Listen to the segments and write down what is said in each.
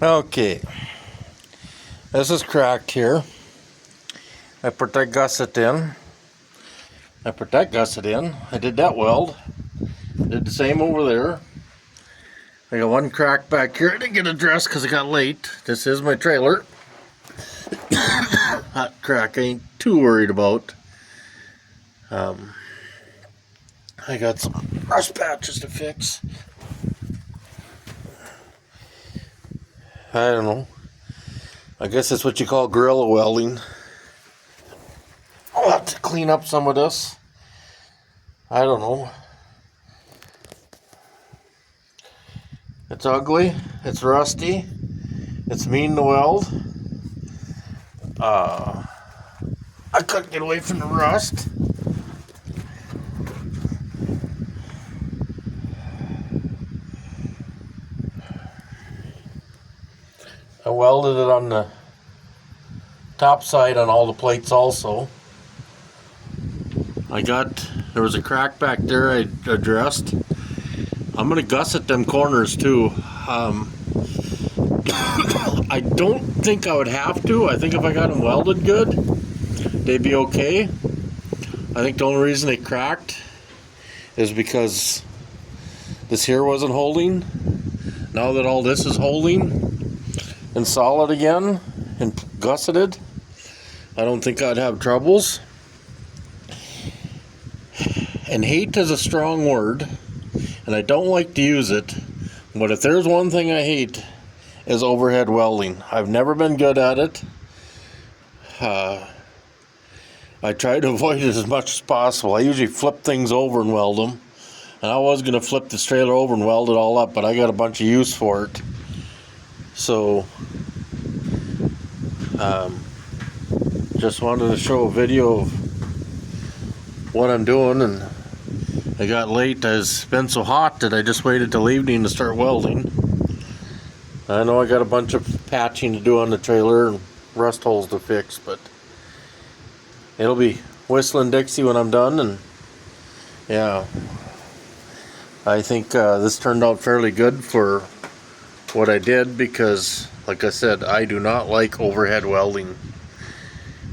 Okay, this is cracked here. I put that gusset in. I did that weld. Did the same over there. I got one crack back here. I didn't get addressed because it got late. This is my trailer. That crack I ain't too worried about. I got some rust patches to fix. I don't know. I guess that's what you call guerrilla welding. I'll have to clean up some of this. I don't know. It's ugly. It's rusty. It's mean to weld. I couldn't get away from the rust. I welded it on the top side on all the plates also. There was a crack back there I addressed. I'm going to gusset them corners too. I don't think I would have to. I think if I got them welded good, they'd be okay. I think the only reason they cracked is because this here wasn't holding. Now that all this is holding and solid again and gusseted, I don't think I'd have troubles. And hate is a strong word, and I don't like to use it, but if there's one thing I hate is overhead welding. I've never been good at it. I try to avoid it as much as possible. I usually flip things over and weld them, and I was going to flip this trailer over and weld it all up, but I got a bunch of use for it. So just wanted to show a video of what I'm doing, and it got late. It's been so hot that I just waited till evening to start welding. I know I got a bunch of patching to do on the trailer and rust holes to fix, but it'll be whistling Dixie when I'm done. And yeah, I think this turned out fairly good for what I did, because like I said, I do not like overhead welding,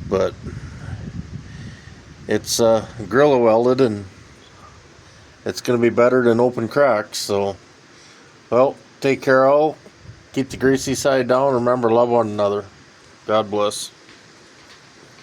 but it's guerrilla welded and it's going to be better than open cracks. So, well, take care all. Keep the greasy side down. Remember, love one another. God bless.